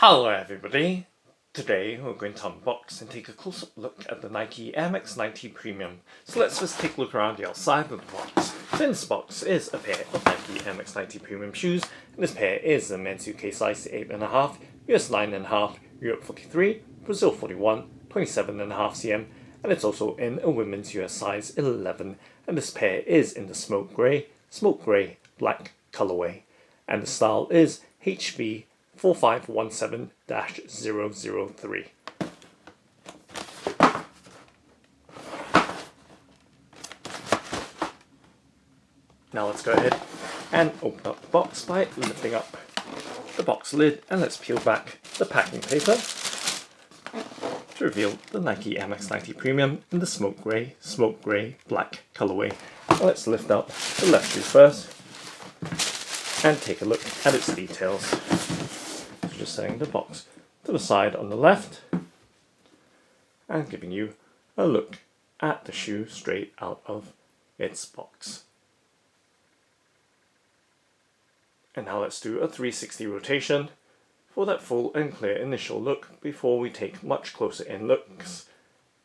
Hello everybody! Today we're going to unbox and take a close-up look at the Nike MX90 Premium. So let's just take a look around the outside of the box. So in this box is a pair of Nike MX90 Premium shoes, and this pair is the men's UK size 8.5, US 9.5, Europe 43, Brazil 41, 27.5 cm, and it's also in a women's US size 11, and this pair is in the smoke grey, black colourway, and the style is HV 4517-003. Now let's go ahead and open up the box by lifting up the box lid, and let's peel back the packing paper to reveal the Nike MX90 Premium in the smoke grey, black colourway. Now let's lift up the left shoe first and take a look at its details. Just setting the box to the side on the left and giving you a look at the shoe straight out of its box. And now let's do a 360 rotation for that full and clear initial look before we take much closer in looks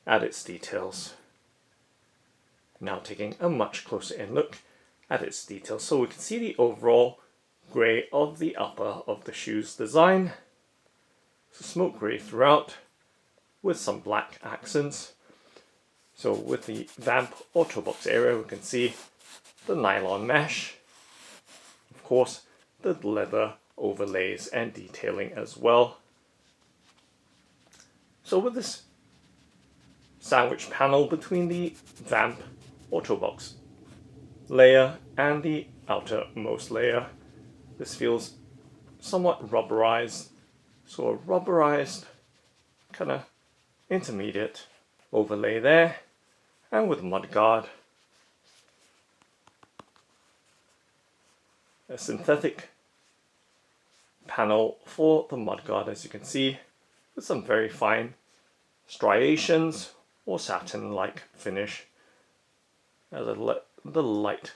at its details. Now taking a much closer in look at its details, so we can see the overall grey of the upper of the shoe's design. So smoke grey throughout with some black accents. So with the vamp or toe box area we can see the nylon mesh, of course the leather overlays and detailing as well. So with this sandwich panel between the vamp or toe box layer and the outermost layer, this feels somewhat rubberized, so a rubberized kind of intermediate overlay there, and with mudguard, a synthetic panel for the mudguard, as you can see, with some very fine striations or satin-like finish as I let the light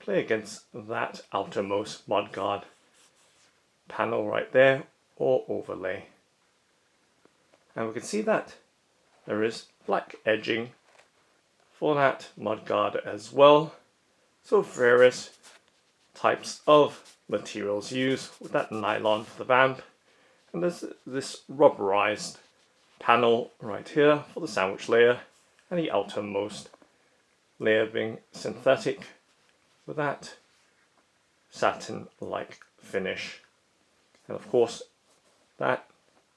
play against that outermost mudguard panel right there or overlay. And we can see that there is black edging for that mudguard as well. So various types of materials used with that nylon for the vamp, and there's this rubberized panel right here for the sandwich layer, and the outermost layer being synthetic with that satin-like finish, and of course that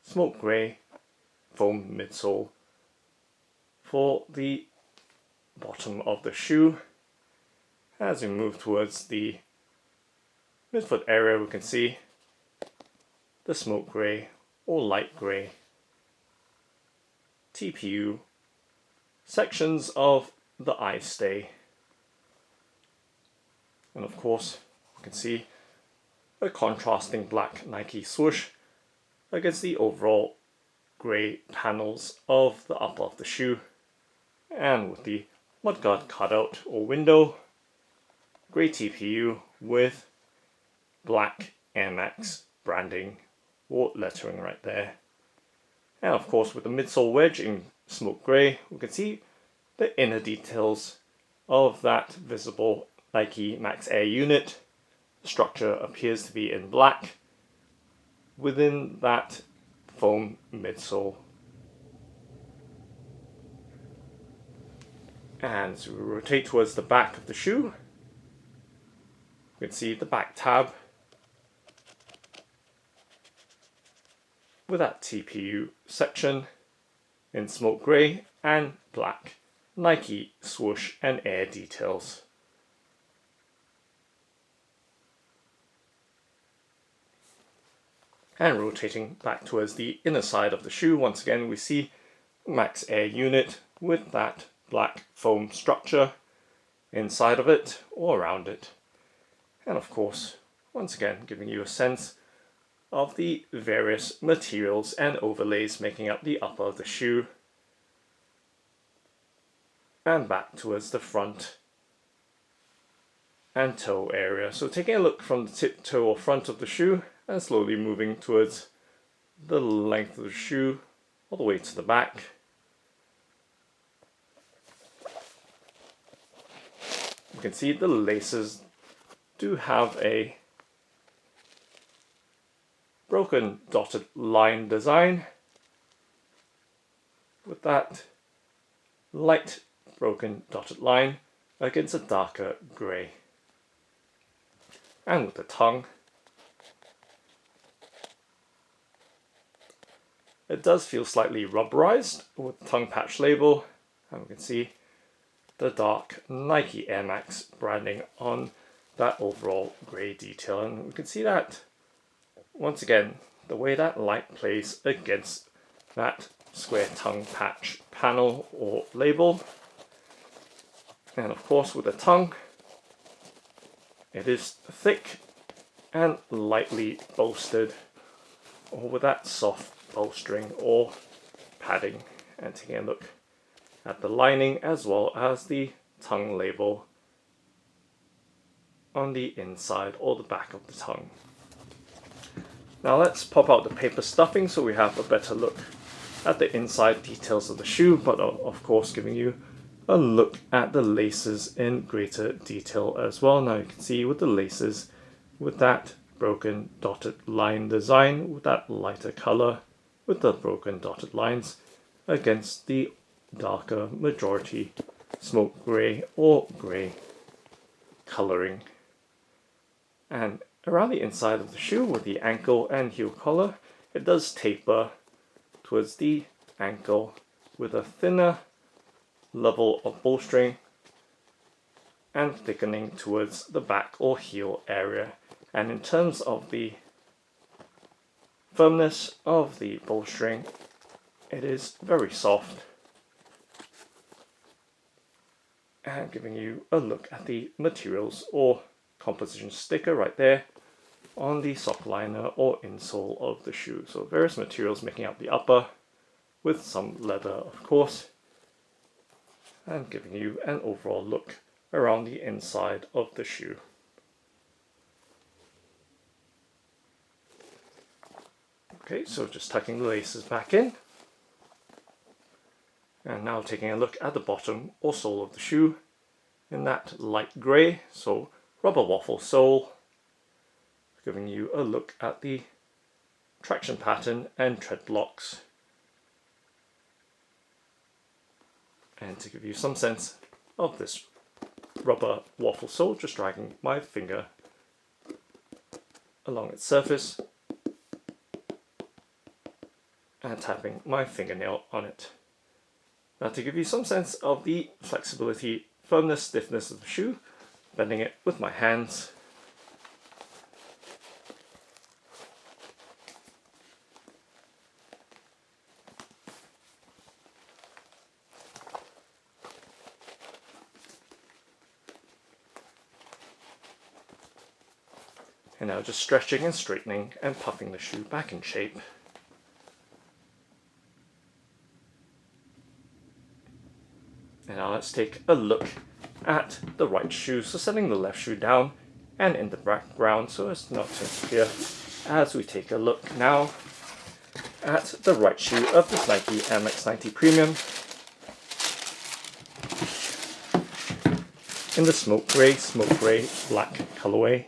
smoke grey foam midsole for the bottom of the shoe. As we move towards the midfoot area, we can see the smoke grey or light grey TPU sections of the eye stay. And of course, you can see a contrasting black Nike swoosh against the overall grey panels of the upper of the shoe. And with the mudguard cutout or window, grey TPU with black MX branding or lettering right there. And of course, with the midsole wedge in smoke grey, we can see the inner details of that visible Nike Max Air unit. The structure appears to be in black within that foam midsole. And as we rotate towards the back of the shoe, you can see the back tab with that TPU section in smoke grey and black Nike swoosh and air details. And rotating back towards the inner side of the shoe, once again we see Max Air unit with that black foam structure inside of it or around it. And of course, once again giving you a sense of the various materials and overlays making up the upper of the shoe. And back towards the front and toe area. So taking a look from the tip, toe or front of the shoe and slowly moving towards the length of the shoe all the way to the back. You can see the laces do have a broken dotted line design with that light broken dotted line against a darker grey. And with the tongue, it does feel slightly rubberized with the tongue patch label, and we can see the dark Nike Air Max branding on that overall grey detail. And we can see that once again, the way that light plays against that square tongue patch panel or label. And of course with the tongue, it is thick and lightly bolstered, or with that soft bolstering or padding. And taking a look at the lining as well as the tongue label on the inside or the back of the tongue. Now let's pop out the paper stuffing so we have a better look at the inside details of the shoe, but of course giving you a look at the laces in greater detail as well. Now you can see with the laces, with that broken dotted line design, with that lighter color, with the broken dotted lines against the darker majority smoke grey or grey coloring. And around the inside of the shoe with the ankle and heel collar, it does taper towards the ankle with a thinner level of bolstering and thickening towards the back or heel area. And in terms of the firmness of the bolstering, it is very soft. And giving you a look at the materials or composition sticker right there on the sock liner or insole of the shoe. So various materials making up the upper, with some leather of course, and giving you an overall look around the inside of the shoe. Okay, so just tucking the laces back in, and now taking a look at the bottom or sole of the shoe in that light grey, so rubber waffle sole, giving you a look at the traction pattern and tread blocks. And to give you some sense of this rubber waffle sole, just dragging my finger along its surface and tapping my fingernail on it. Now to give you some sense of the flexibility, firmness, stiffness of the shoe, bending it with my hands. And now just stretching and straightening and puffing the shoe back in shape. And now let's take a look at the right shoe. So setting the left shoe down and in the background so as not to interfere, as we take a look now at the right shoe of this Nike MX90 Premium in the smoke grey black colorway.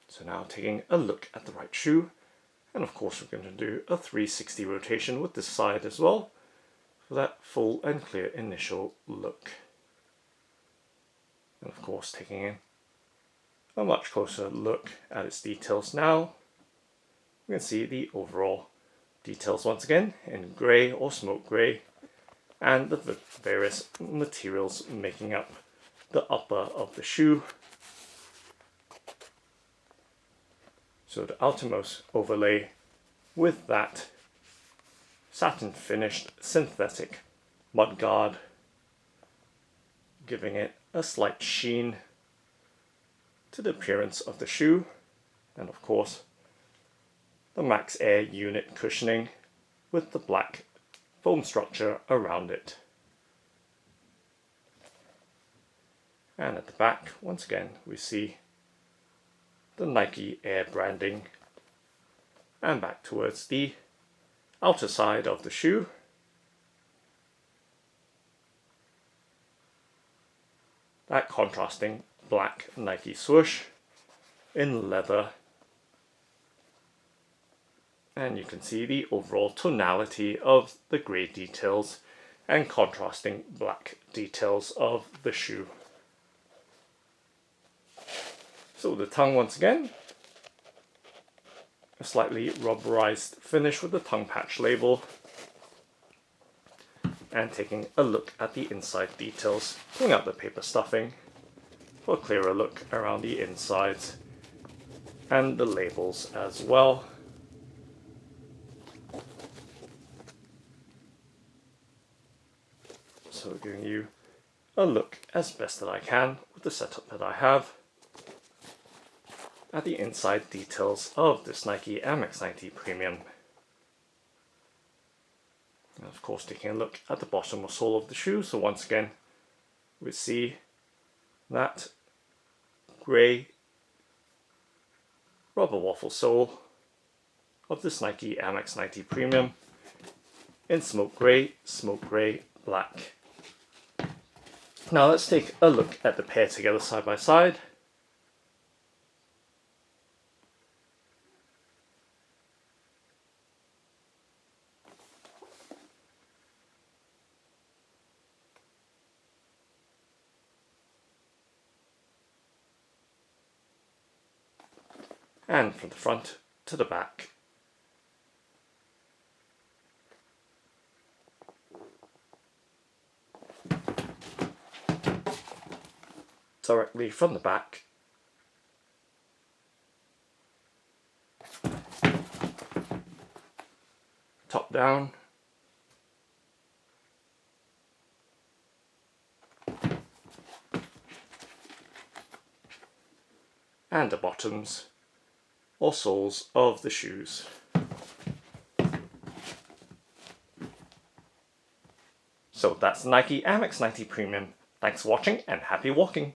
So now taking a look at the right shoe, and of course we're going to do a 360 rotation with this side as well for that full and clear initial look. And of course taking in a much closer look at its details now, we can see the overall details once again in grey or smoke grey, and the various materials making up the upper of the shoe. So the outermost overlay with that satin finished synthetic mudguard, giving it a slight sheen to the appearance of the shoe, and of course the Max Air unit cushioning with the black foam structure around it. And at the back, once again, we see the Nike Air branding and back towards the outer side of the shoe. That contrasting black Nike swoosh in leather, and you can see the overall tonality of the grey details and contrasting black details of the shoe. So the tongue once again, a slightly rubberized finish with the tongue patch label, and taking a look at the inside details, pulling out the paper stuffing for a clearer look around the insides and the labels as well. So giving you a look as best that I can with the setup that I have at the inside details of this Nike Amex 90 Premium. And of course, taking a look at the bottom or sole of the shoe. So once again, we see that grey rubber waffle sole of this Nike Amex 90 Premium in smoke grey, black. Now let's take a look at the pair together side by side. And from the front to the back. Directly from the back. Top down. And the bottoms or soles of the shoes. So that's Nike Amex 90 Premium. Thanks for watching and happy walking!